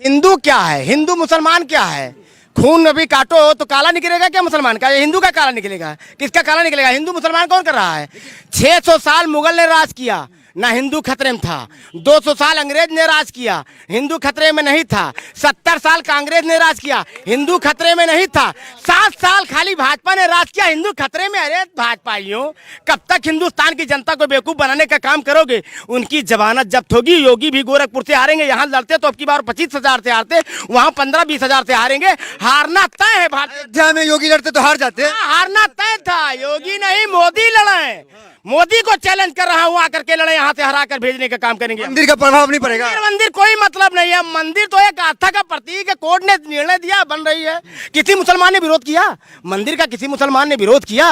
हिंदू क्या है, हिंदू मुसलमान क्या है? खून अभी काटो तो काला निकलेगा क्या मुसलमान का? हिंदू का काला निकलेगा? किसका काला निकलेगा? हिंदू मुसलमान कौन कर रहा है? 600 साल मुगल ने राज किया, ना हिंदू खतरे में था। 200 साल अंग्रेज ने राज किया, हिंदू खतरे में नहीं था। 70 साल कांग्रेस ने राज किया, हिंदू खतरे में नहीं था। 7 साल खाली भाजपा ने राज किया, हिंदू खतरे में। अरे भाजपाइयों, कब तक हिंदुस्तान की जनता को बेवकूफ बनाने का काम करोगे? उनकी जमानत जब्त होगी। योगी भी गोरखपुर से हारेंगे, यहाँ लड़ते तो अब की बार 25,000 से हारते, वहां 15-20 हजार से हारेंगे। हारना तय है। अयोध्या में योगी लड़ते तो हार जाते। हारना तय था। योगी नहीं, मोदी लड़े। मोदी को चैलेंज कर रहा हूँ, आकर के लड़े, यहाँ से हरा कर भेजने का काम करेंगे। मंदिर का प्रभाव नहीं पड़ेगा। मंदिर कोई मतलब नहीं है। मंदिर तो एक आस्था का प्रतीक है। कोर्ट ने निर्णय दिया, बन रही है। किसी मुसलमान ने विरोध किया मंदिर का? किसी मुसलमान ने विरोध किया?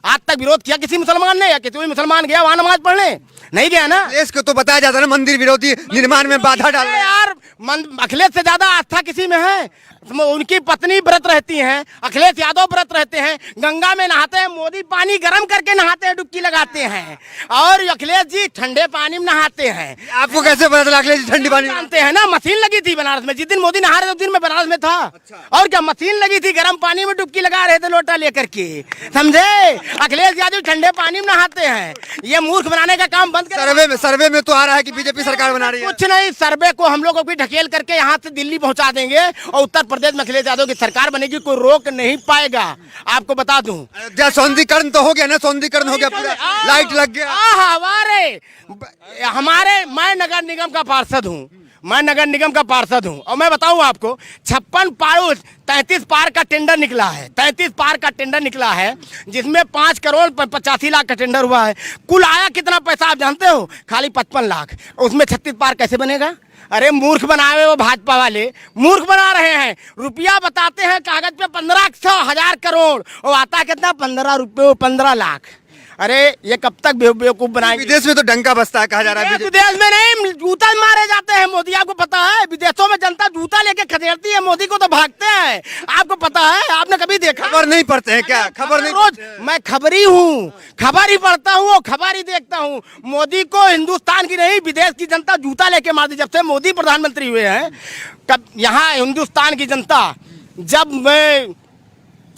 आज तक विरोध किया किसी मुसलमान ने? या किसी मुसलमान गया वहां नमाज पढ़ने? नहीं गया ना। अखिलेश को तो बताया जाता है ना, मंदिर विरोधी, निर्माण में बाधा डाल रहे हैं। यार अखिलेश से ज्यादा आस्था किसी में है? उनकी पत्नी व्रत रहती हैं, अखिलेश यादव व्रत रहते हैं, गंगा में नहाते हैं। मोदी पानी गर्म करके नहाते हैं, डुबकी लगाते हैं, और अखिलेश जी ठंडे पानी में नहाते हैं। आपको कैसे पता चला अखिलेश जी ठंडी पानी जानते हैं ना? मशीन लगी थी बनारस में। जिस दिन मोदी नहा रहे थे उस दिन मैं बनारस में था। और क्या मशीन लगी थी, गर्म पानी में डुबकी लगा रहे थे लोटा लेकर के, समझे? अखिलेश यादव ठंडे पानी में नहाते हैं। ये मूर्ख बनाने का काम बंद कर। सर्वे में तो आ रहा है कि बीजेपी सरकार बना रही है। कुछ नहीं, सर्वे को हम लोग को भी ढकेल करके यहाँ से दिल्ली पहुंचा देंगे, और उत्तर प्रदेश में अखिलेश यादव की सरकार बनेगी। कोई रोक नहीं पाएगा। आपको बता दूं, अयोध्या सौंदर्यीकरण तो हो गया ना, सौंदर्यीकरण हो गया, पूरा लाइट लग गया। हमारे मैं नगर निगम का पार्षद हूँ, मैं नगर निगम का पार्षद हूँ, और मैं बताऊं आपको 33 पार का टेंडर निकला है। 33 पार का टेंडर निकला है, जिसमें 5 करोड़ 85 लाख का टेंडर हुआ है। कुल आया कितना पैसा आप जानते हो? खाली 55 लाख। उसमें 36 पार कैसे बनेगा? अरे मूर्ख बनाए वो भाजपा वाले, मूर्ख बना रहे हैं। रुपया बताते हैं कागज पे 1500 करोड़, और आता कितना? 15 रुपये, 15 लाख। अरे ये कब तक बेवकूफ बनाएंगे? विदेश में तो डंका बसता है, कहा जा रहा है। विदेश में नहीं, जूता मारे जाते हैं मोदी, आपको पता है? विदेशों में जनता जूता लेके खदेड़ती है, मोदी को तो भागते हैं। आपको पता है? आपने कभी देखा? खबर नहीं पढ़ते हैं क्या? खबर नहीं। रोज मैं खबरी हूँ, खबर ही पढ़ता हूँ, खबर ही देखता हूँ। मोदी को हिंदुस्तान की नहीं, विदेश की जनता जूता लेके मारती। जब से मोदी प्रधानमंत्री हुए हैं, कब यहाँ हिंदुस्तान की जनता, जब मैं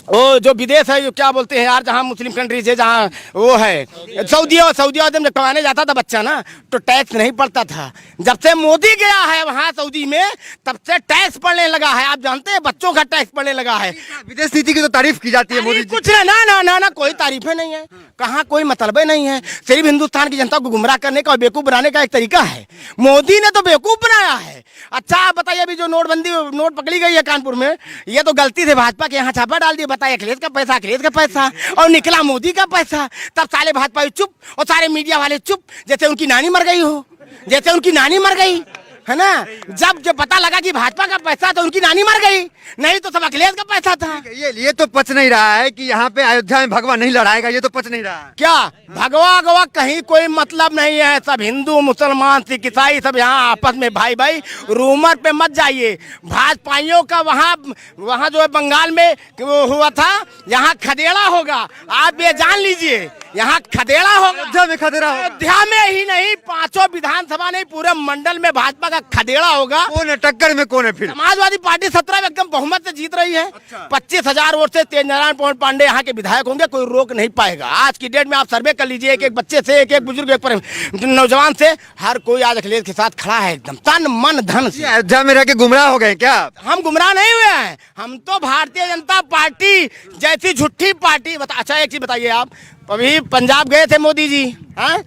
वो जो विदेश है, जो क्या बोलते हैं यार, जहाँ मुस्लिम कंट्रीज है, जहाँ वो है सऊदी जब कमाने जाता था बच्चा ना, तो टैक्स नहीं पड़ता था। जब से मोदी गया है वहाँ सऊदी में, तब से टैक्स पड़ने लगा है। आप जानते हैं, बच्चों का टैक्स पड़ने लगा है। विदेश नीति की तो तारीफ की जाती है मोदी। कुछ ना कोई तारीफें नहीं है, कहाँ कोई मतलब नहीं है। सिर्फ हिंदुस्तान की जनता को गुमराह करने का और बेवकूफ बनाने का एक तरीका है। मोदी ने तो बेवकूफ बनाया है। अच्छा आप बताइए, अभी जो नोट पकड़ी गई है कानपुर में, ये तो गलती से भाजपा के यहाँ छापा डाल दिया। बताइए, अखिलेश का पैसा और निकला मोदी का पैसा। तब सारे भाजपा चुप और सारे मीडिया वाले चुप, जैसे उनकी नानी मर गई हो, जैसे उनकी नानी मर गई है ना। जब पता लगा कि भाजपा का पैसा, तो उनकी नानी मर गई, नहीं तो सब अखिलेश का पैसा था। ये तो पच नहीं रहा है कि यहाँ पे अयोध्या में भगवा नहीं लड़ाएगा। ये तो पच नहीं रहा है। क्या भगवा गवा कहीं कोई मतलब नहीं है। सब हिंदू, मुसलमान, सिख, ईसाई सब यहाँ आपस में भाई भाई। रूमर पे मत जाइए। भाजपाइयों का वहाँ जो है बंगाल में हुआ था, यहाँ खदेड़ा होगा। आप ये जान लीजिए, यहाँ खदेड़ा होगा। अयोध्या में खदेड़ा होगा। अयोध्या में ही नहीं, 5 विधानसभा नहीं, पूरे मंडल में भाजपा का खदेड़ा होगा। कौन है टक्कर में? कौन है फिर? समाजवादी पार्टी 17 में एकदम बहुमत से जीत रही है। 25,000 वोट से तेजनारायण पांडे यहाँ के विधायक होंगे, कोई रोक नहीं पाएगा। आज की डेट में आप सर्वे कर लीजिए, एक बच्चे से, एक बुजुर्ग, एक नौजवान से, हर कोई आज अखिलेश के साथ खड़ा है, एकदम तन मन धन से। अयोध्या में रह के गुमराह हो गए क्या? हम गुमराह नहीं हुए हैं। हम तो भारतीय जनता पार्टी जैसी झूठी पार्टी। अच्छा एक चीज बताइए, आप अभी पंजाब गए थे मोदी जी, हाँ?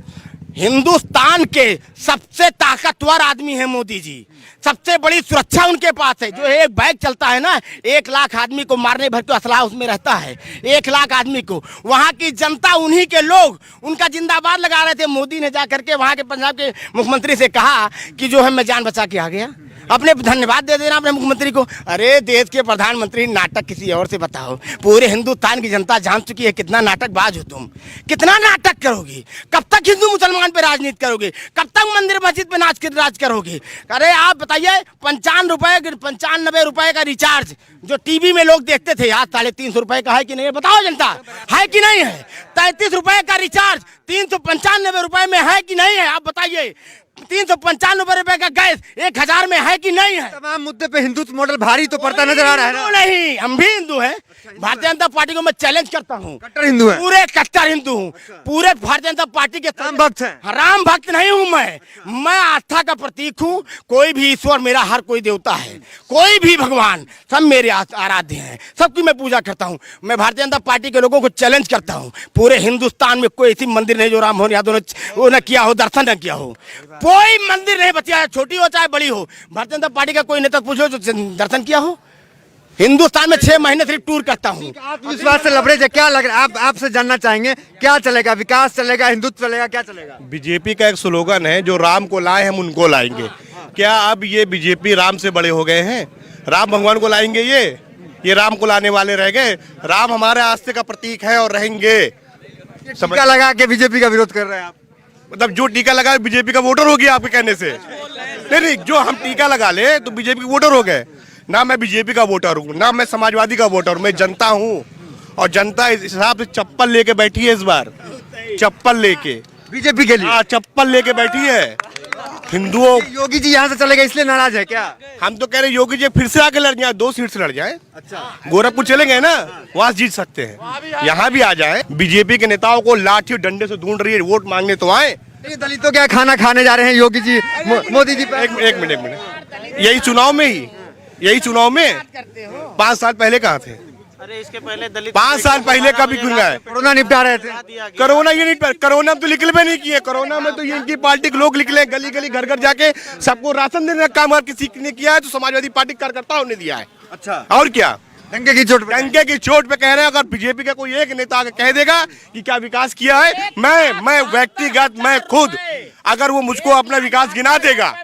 हिंदुस्तान के सबसे ताकतवर आदमी है मोदी जी। सबसे बड़ी सुरक्षा उनके पास है। जो एक बैग चलता है ना, 1 लाख आदमी को मारने भर के असला उसमें रहता है। 1 लाख आदमी को, वहाँ की जनता, उन्हीं के लोग उनका जिंदाबाद लगा रहे थे। मोदी ने जाकर के वहाँ के पंजाब के मुख्यमंत्री से कहा कि जो है मैं जान बचा के आ गया। अपने धन्यवाद दे देना अपने मुख्यमंत्री को। अरे देश के प्रधानमंत्री, नाटक किसी और से बताओ। पूरे हिंदुस्तान की जनता जान चुकी है कितना नाटकबाज हो तुम, कितना नाटक करोगी। कब तक हिंदू मुसलमान पे राजनीति करोगे? कब तक मंदिर मस्जिद पे राज करोगे? अरे आप बताइए, 95 रुपए का रिचार्ज जो टीवी में लोग देखते थे, आज 350 रुपए का है कि नहीं? बताओ जनता, है कि नहीं है? 33 रुपए का रिचार्ज 395 रुपए में है कि नहीं है? आप बताइए। ₹395 का गैस 1000 में है कि नहीं है? तमाम मुद्दे पे हिंदुत्व मॉडल भारी तो पड़ता नजर आ रहा है हिंदू ना। नहीं, हम भी हिंदू हैं। भारतीय जनता पार्टी को मैं चैलेंज करता हूँ, कट्टर हिंदू है, पूरे कट्टर हिंदू हूँ, पूरे भारतीय जनता पार्टी के राम भक्त हैं। राम भक्त नहीं हूँ मैं आस्था का प्रतीक हूँ। कोई भी ईश्वर मेरा, हर कोई देवता है, कोई भी भगवान, सब मेरे आराध्य हैं, सबकी मैं पूजा करता हूँ। मैं भारतीय जनता पार्टी के लोगों को चैलेंज करता हूँ, पूरे हिंदुस्तान में कोई ऐसी मंदिर नहीं जो राम मोहन यादव ने वो न किया हो, दर्शन न किया हो। कोई मंदिर नहीं बचा है, छोटी हो चाहे बड़ी हो। भारतीय जनता पार्टी का कोई नेता पूछ लो जो दर्शन किया हो। हिंदुस्तान में 6 महीने सिर्फ टूर करता हूँ। आत्मविश्वास से लबड़े जा, क्या लग रहा है? आप आपसे जानना चाहेंगे क्या चलेगा, विकास चलेगा, हिंदुत्व चलेगा, क्या चलेगा? बीजेपी का एक स्लोगन है, जो राम को लाए हम उनको लाएंगे। क्या अब ये बीजेपी राम से बड़े हो गए हैं? राम भगवान को लाएंगे ये राम को लाने वाले रह गए। राम हमारे आस्थे का प्रतीक है और रहेंगे। टीका लगा के बीजेपी का विरोध कर रहे हैं आप? मतलब जो टीका लगा बीजेपी का वोटर हो गया आपके कहने से? नहीं, जो हम टीका लगा ले तो बीजेपी के वोटर हो गए ना। मैं बीजेपी का वोटर हूँ ना, मैं समाजवादी का वोटर हूँ, मैं जनता हूँ। और जनता इस हिसाब से चप्पल लेके बैठी है इस बार, चप्पल लेके बीजेपी के लिए। हाँ, चप्पल लेके बैठी है। हिंदुओं, योगी जी यहाँ से चले गए इसलिए नाराज है क्या? हम तो कह रहे योगी जी फिर से आके लड़ जाए, 2 सीट से लड़ जाए। अच्छा, गोरखपुर चले गए ना, वहां जीत सकते हैं, यहाँ भी आ जाए। बीजेपी के नेताओं को लाठी डंडे से ढूंढ रही है, वोट मांगने तो आए। ये दलितों क्या खाना खाने जा रहे हैं योगी जी, मोदी जी पे? एक मिनट, यही चुनाव में 5 साल पहले कहाँ थे? अरे इसके पहले दलित 5 साल पहले कभी क्यों गए? कोरोना निपटा रहे थे। कोरोना ये नहीं, कोरोना में तो निकलवे नहीं किए। कोरोना में तो ये इनकी पार्टी के लोग निकले, गली गली घर घर जाके सबको राशन देने का काम अगर किसी ने किया है तो समाजवादी पार्टी कार्यकर्ताओं ने दिया है। अच्छा, और क्या? डंके की चोट पे? डंके की चोट पे कह रहे हैं। अगर बीजेपी का कोई एक नेता आके कह देगा कि क्या विकास किया है, मैं व्यक्तिगत, मैं खुद, अगर वो मुझको अपना विकास गिना देगा,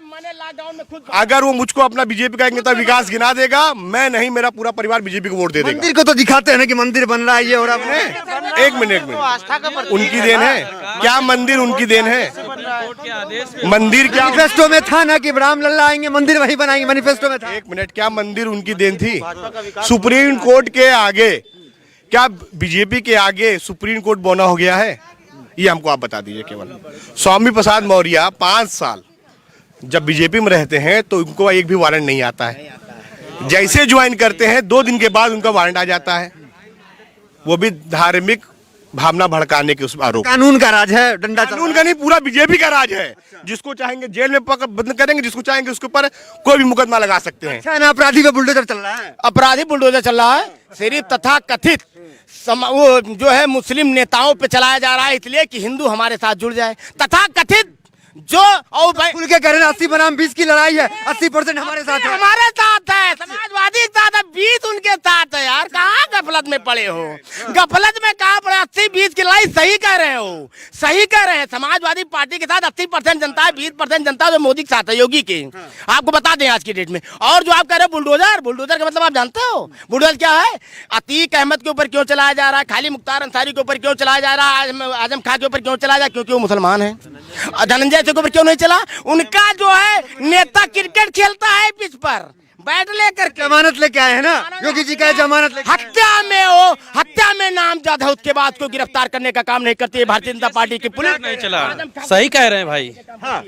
अगर वो मुझको अपना बीजेपी का एक नेता विकास गिना देगा, मैं नहीं, मेरा पूरा परिवार बीजेपी को वोट दे देगा। मंदिर को तो दिखाते हैं ना कि मंदिर बन रहा है ये, और आपने एक मिनट, आस्था का प्रतीक उनकी देन है क्या? मंदिर उनकी देन है? मंदिर क्या? मैनिफेस्टो में था ना कि राम लल्ला आएंगे मंदिर वही बनाएंगे, मैनिफेस्टो में था। एक मिनट, क्या मंदिर उनकी देन थी? सुप्रीम कोर्ट के आगे, क्या बीजेपी के आगे सुप्रीम कोर्ट बौना हो गया है? ये हमको आप बता दीजिए केवल। स्वामी प्रसाद मौर्य 5 साल जब बीजेपी में रहते हैं तो उनको एक भी वारंट नहीं आता है। जैसे ज्वाइन करते हैं 2 दिन के बाद उनका वारंट आ जाता है, वो भी धार्मिक भावना भड़काने के उस आरोप। कानून का राज है, डंडा कानून का नहीं, पूरा बीजेपी का राज है। जिसको चाहेंगे जेल में पकड़ बंद करेंगे, जिसको चाहेंगे उसके ऊपर कोई भी मुकदमा लगा सकते हैं। अच्छा ना, अपराधी पे बुलडोजर चल रहा है। अपराधी बुलडोजर चल रहा है, सिर्फ तथा कथित वो जो है मुस्लिम नेताओं पे चलाया जा रहा है, इसलिए कि हिंदू हमारे साथ जुड़ जाए। तथा कथित जो और खुल के कह रहे हैं 80 बनाम 20 की लड़ाई है, 80% हमारे साथ है। हमारे साथ है, समाजवादी के साथ है, 20 उनके साथ है। यार कहाँ गफलत में पड़े हो? गफलत में कहाँ पड़े? 80-20 की लड़ाई सही कह रहे हो, सही कह रहे हैं। समाजवादी पार्टी के साथ 80% जनता है, 20% जनता जो मोदी के साथ है, योगी के। आपको बता दें आज की डेट में। और जो आप कह रहे हो बुलडोजर का मतलब आप जानते हो बुलडोजर क्या है? अतीक अहमद के ऊपर क्यों चलाया जा रहा है? खाली मुख्तार अंसारी के ऊपर क्यों चलाया जा रहा है? आजम खां के ऊपर क्यों चलाया जा रहा है? क्योंकि वो मुसलमान है। धनंजय के ऊपर क्यों नहीं चला? उनका जो है नेता क्रिकेट खेलता है पिच पर बैट लेकर के। जमानत लेके आए हैं ना योगी जी, का जमानत लेके हत्या में नामजद है, उसके बाद को गिरफ्तार करने का काम नहीं करती है भारतीय जनता पार्टी की पुलिस। नहीं चला, सही कह रहे हैं भाई। हाँ।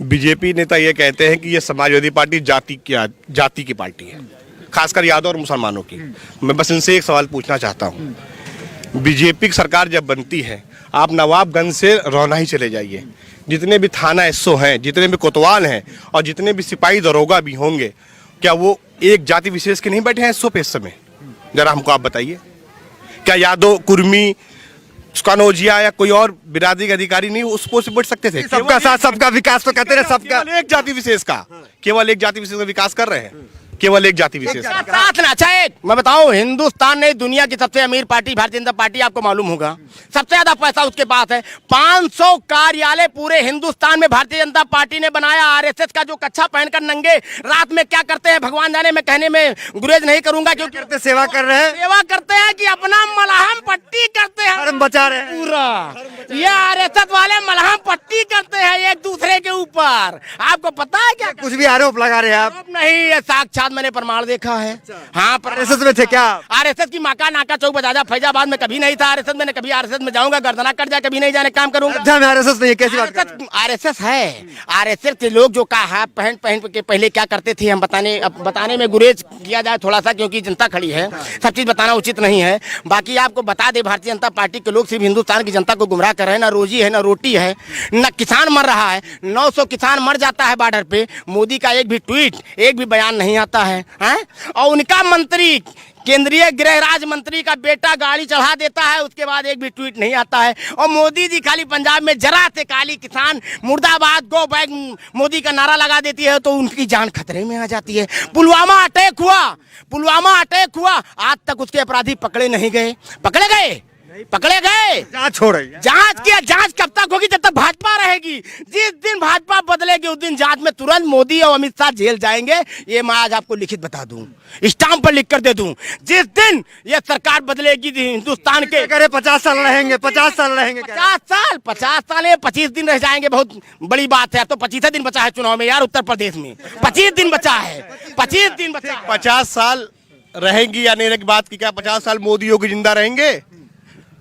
बीजेपी नेता ये कहते हैं कि ये समाजवादी पार्टी जाति की पार्टी है, खासकर यादव और मुसलमानों की। मैं बस इनसे एक सवाल पूछना चाहता हूँ। बीजेपी की सरकार जब बनती है, आप नवाबगंज से रौना ही चले जाइए, जितने भी थाना एसओ हैं, जितने भी कोतवाल हैं और जितने भी सिपाही दरोगा भी होंगे, क्या वो एक जाति विशेष के नहीं बैठे हैं एसओ पे इस समय? जरा हमको आप बताइए। क्या यादव, कुर्मी, कनौजिया या कोई और बिरादरी के अधिकारी नहीं उस पोस्ट पे बैठ सकते थे? सबका साथ सबका विकास तो कहते रहे, सबका केवल एक जाति विशेष का, केवल एक जाति विशेष का विकास कर रहे हैं, केवल एक जाति विशेष का। साथ ना। अच्छा एक मैं बताऊं, हिंदुस्तान ने दुनिया की सबसे अमीर पार्टी भारतीय जनता पार्टी, आपको मालूम होगा, सबसे ज्यादा पैसा उसके पास है। 500 कार्यालय पूरे हिंदुस्तान में भारतीय जनता पार्टी ने बनाया। आरएसएस का जो कच्छा पहनकर नंगे रात में क्या करते हैं भगवान जाने, मैं कहने में गुरेज नहीं करूंगा क्योंकि करते सेवा कर रहे हैं, सेवा करते हैं कि अपना मलहम पट्टी करते हैं, धर्म बचा रहे हैं। पूरा ये आरएसएस वाले मलहम पट्टी करते हैं एक दूसरे के ऊपर। आपको पता है क्या? कुछ भी आरोप लगा रहे हैं आप? नहीं, ये साक्षात साथ मैंने प्रमाण देखा है। हाँ, आरएसएस में थे क्या आप? आरएसएस की माका नाका चौक बजाजा फैजाबाद में कभी नहीं था आरएसएस में, कभी आरएसएस में जाऊंगा गर्दना कट जाए, कभी नहीं जाने काम करूंगा। अयोध्या में आरएसएस नहीं है, कैसी बात कर रहे हैं? आरएसएस है। आरएसएस के लोग जो कहा पहन पहन के पहले क्या करते थे, हम बताने में गुरेज किया जाए थोड़ा सा, क्योंकि जनता खड़ी है, सब चीज बताना उचित नहीं है। बाकी आपको बता दे, भारतीय जनता पार्टी के लोग सिर्फ हिंदुस्तान की जनता को गुमराह कर रहे हैं। ना रोजी है, ना रोटी है, ना किसान मर रहा है। 900 किसान मर जाता है बॉर्डर पे, मोदी का एक भी ट्वीट, एक भी बयान नहीं आता है, हैं? और उनका मंत्री, केंद्रीय गृह राज्य मंत्री का बेटा गाड़ी चढ़ा देता है, उसके बाद एक भी ट्वीट नहीं आता है। और मोदी जी खाली पंजाब में जरा से काली किसान मुर्दाबाद गो बैक मोदी का नारा लगा देती है तो उनकी जान खतरे में आ जाती है। पुलवामा अटैक हुआ, आज तक उसके अपराधी पकड़े नहीं गए। पकड़े गए। जांच हो रही है। जांच कब तक होगी? जब तक भाजपा रहेगी। जिस दिन भाजपा बदलेगी उस दिन जांच में तुरंत मोदी और अमित शाह जेल जाएंगे। ये मैं आज आपको लिखित बता दूं, स्टाम्प पर लिख कर दे दूं। जिस दिन ये सरकार बदलेगी हिंदुस्तान के, 50 साल रहेंगे, 50 साल रहेंगे। 50 साल 25 दिन रह जाएंगे, बहुत बड़ी बात है। तो 25 दिन बचा है चुनाव में यार, उत्तर प्रदेश में 25 दिन बचा है। 25 दिन बचा है। 50 साल रहेंगी या नहीं की बात की, क्या 50 साल मोदी योगी जिंदा रहेंगे?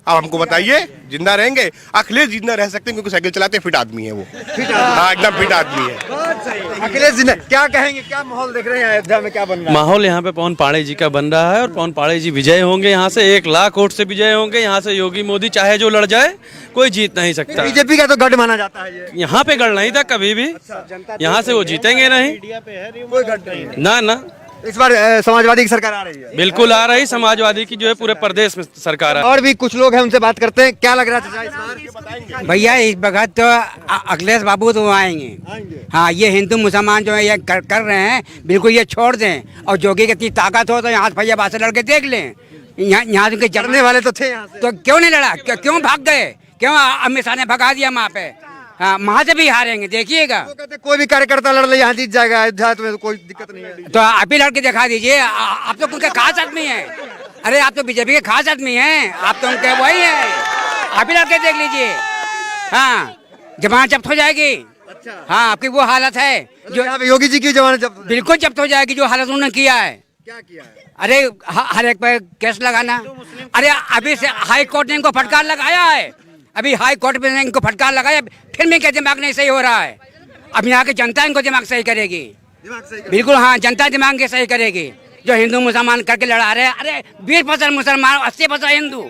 अब हमको बताइए, जिंदा रहेंगे? अखिलेश जिंदा रह सकते हैं क्योंकि साइकिल चलाते फिट आदमी है वो। हाँ, एकदम फिट आदमी है। अखिलेश जी क्या कहेंगे, क्या माहौल देख रहे हैं अयोध्या में, क्या बन रहा है? माहौल यहाँ पे पवन पाड़े जी का बन रहा है और पवन पाड़े जी विजय होंगे। यहाँ से 1 लाख वोट से विजय होंगे। यहाँ से योगी मोदी चाहे जो लड़ जाए, कोई जीत नहीं सकता। बीजेपी का तो गढ़ माना जाता है ये। यहाँ पे गढ़ नहीं था कभी भी। यहाँ से वो जीतेंगे नहीं, कोई गढ़ नहीं। ना। इस बार समाजवादी की सरकार आ रही है। बिल्कुल आ रही समाजवादी की, जो है पूरे प्रदेश में सरकार है। और भी कुछ लोग हैं, उनसे बात करते हैं। क्या लग रहा है इस बार? भैया इस वक्त तो अखिलेश बाबू तो आएंगे। हाँ, ये हिंदू मुसलमान जो है ये कर रहे हैं, बिल्कुल ये छोड़ दें। और जोगी की इतनी ताकत हो तो यहाँ फैजाबाद से लड़के देख लें। यहाँ के जड़ने वाले तो थे यहाँ से। तो क्यों नहीं लड़ा? क्यों भाग गए? क्यों अमित शाह ने भगा दिया वहाँ पे? हाँ, वहाँ से भी हारेंगे, देखिएगा। तो कहते कोई भी कार्यकर्ता लड़ ले यहाँ जीत जाएगा अयोध्या, तो कोई दिक्कत नहीं है। तो आप ही लड़के दिखा दीजिए। आप तो उनके खास आदमी हैं। अरे आप तो बीजेपी के खास आदमी हैं, आप तो उनके वही हैं। आप ही लड़के देख लीजिए। हाँ, जमानत जब्त हो जाएगी। अच्छा। हाँ, आपकी वो हालत है जो यहाँ पे योगी जी की जमानत जब्त, बिल्कुल जब्त हो जाएगी, जो हालत उन्होंने किया है। क्या किया है? अरे हर एक पे केस लगाना। अरे अभी से हाई कोर्ट ने इनको फटकार लगाया है। अभी हाई कोर्ट में इनको फटकार लगाया, फिर भी इनका दिमाग नहीं सही हो रहा है। अब यहाँ की जनता इनको दिमाग सही करेगी। बिल्कुल हाँ, जनता दिमाग के सही करेगी। जो हिंदू मुसलमान करके लड़ा रहे, अरे 20% मुसलमान, 80% हिंदू,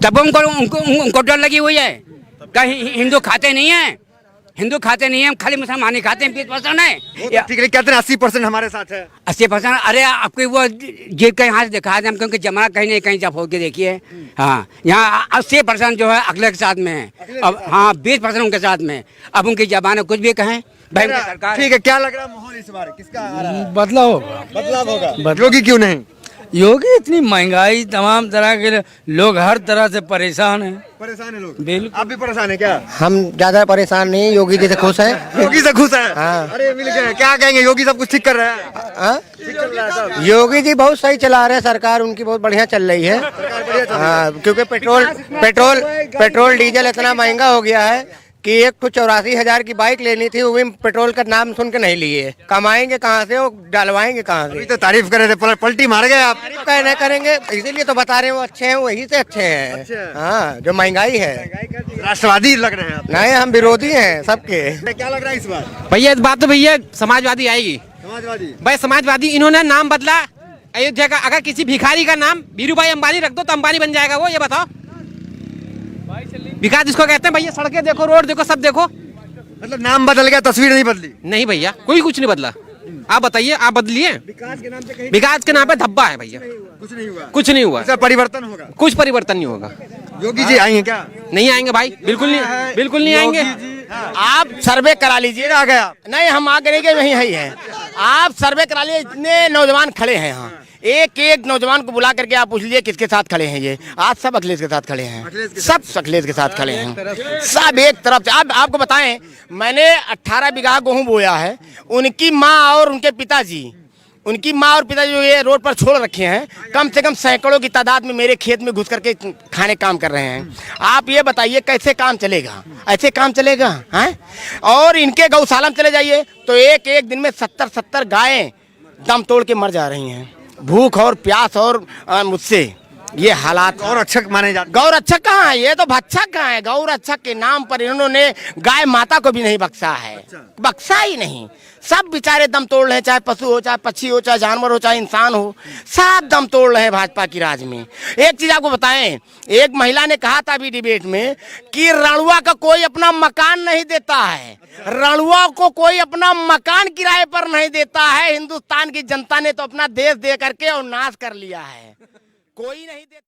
तब उनको डर लगी हुई है। कहीं हिंदू खाते नहीं है, खाली मुसलमान ही खाते हैं। 20% है, ठीक है, कहते हैं 80% हमारे साथ है। 80%। अरे आपकी वो जेब के यहाँ से दिखा दें, क्योंकि जमा कहीं नहीं कहीं जब होके देखिए। हाँ, यहाँ 80% जो है अगले के साथ में है। अब हाँ, 20% उनके साथ में। अब उनकी जबान कुछ भी कहें भाई, उनकी सरकार। ठीक है, क्या लग रहा है माहौल इस बार किसका आ रहा है? बदलाव होगा। बदलाव होगा। योगी क्यों नहीं? योगी इतनी महंगाई, तमाम तरह के लोग हर तरह से परेशान हैं। परेशान है लोग। बिल्कुल। आप भी परेशान है क्या? हम ज्यादा परेशान नहीं, योगी जी से खुश हैं। योगी से खुश है? हाँ। अरे मिल गए, क्या कहेंगे? योगी सब कुछ ठीक कर रहा है? हाँ? ठीक चल रहा है सब? योगी जी बहुत सही चला रहे हैं, सरकार उनकी बहुत बढ़िया चल रही है। हाँ, क्योंकि पेट्रोल डीजल इतना महंगा हो गया है कि 1,84,000 की बाइक लेनी थी, वो भी पेट्रोल का नाम सुन के नहीं लिए। कमाएंगे कहाँ से, वो डलवाएंगे कहाँ से? अभी तो तारीफ कर रहे थे, पलटी मार गए आप। तारीफ कहने करेंगे, इसीलिए तो बता रहे हैं वो अच्छे हैं, वही से अच्छे हैं। अच्छा। हाँ, जो महंगाई है। राष्ट्रवादी लग रहे हैं आप। नहीं, हम विरोधी हैं सबके। क्या लग रहा है इस बार? भैया इस बात तो भैया समाजवादी आएगी। समाजवादी भाई समाजवादी, इन्होंने नाम बदला अयोध्या का। अगर किसी भिखारी का नाम बीरू भाई अंबानी रख दो तो अंबानी बन जाएगा वो, ये बताओ। विकास जिसको कहते हैं भैया, सड़कें देखो, रोड देखो, सब देखो। मतलब नाम बदल गया, तस्वीर नहीं बदली। नहीं भैया, कोई कुछ नहीं बदला। आप बताइए, आप बदलिए। विकास के नाम पे धब्बा है भैया, कुछ नहीं हुआ। कुछ नहीं हुआ। परिवर्तन होगा? कुछ परिवर्तन नहीं होगा। योगी जी आएंगे क्या? नहीं आएंगे भाई, बिल्कुल नहीं, बिल्कुल नहीं आएंगे। आप सर्वे करा लीजिए। आ गया? नहीं, हम आ गए, वही है। आप सर्वे करा लीजिए, इतने नौजवान खड़े हैं यहाँ। एक नौजवान को बुला करके आप पूछ लीजिए किसके साथ खड़े हैं ये। आज सब अखिलेश के साथ खड़े हैं, सब अखिलेश के साथ खड़े हैं, सब एक तरफ से। आपको बताएं, मैंने 18 बीघा गेहूं बोया है। उनकी माँ और उनके पिताजी, जो ये रोड पर छोड़ रखे हैं, कम से कम सैकड़ों की तादाद में मेरे खेत में घुस करके खाने काम कर रहे हैं। आप ये बताइए कैसे काम चलेगा? ऐसे काम चलेगा? हैं? और इनके गौशाला में चले जाइए तो एक दिन में 70 गायें दम तोड़ के मर जा रही हैं, भूख और प्यास और मुझसे ये हालात। और अच्छा माने जाते गौरक्षक कहाँ है? ये तो भक्षक कहाँ है? गौरक्षक के नाम पर इन्होंने गाय माता को भी नहीं बख्शा है, बख्शा ही नहीं। सब बेचारे दम तोड़ रहे हैं, चाहे पशु हो, चाहे पक्षी हो, चाहे जानवर हो, चाहे इंसान हो, सब दम तोड़ रहे हैं भाजपा की राज में। एक चीज आपको बताएं, एक महिला ने कहा था अभी डिबेट में कि रणुआ का कोई अपना मकान नहीं देता है, रणुआ को कोई अपना मकान किराए पर नहीं देता है। हिंदुस्तान की जनता ने तो अपना देश दे करके और नाश कर लिया है, कोई नहीं देता।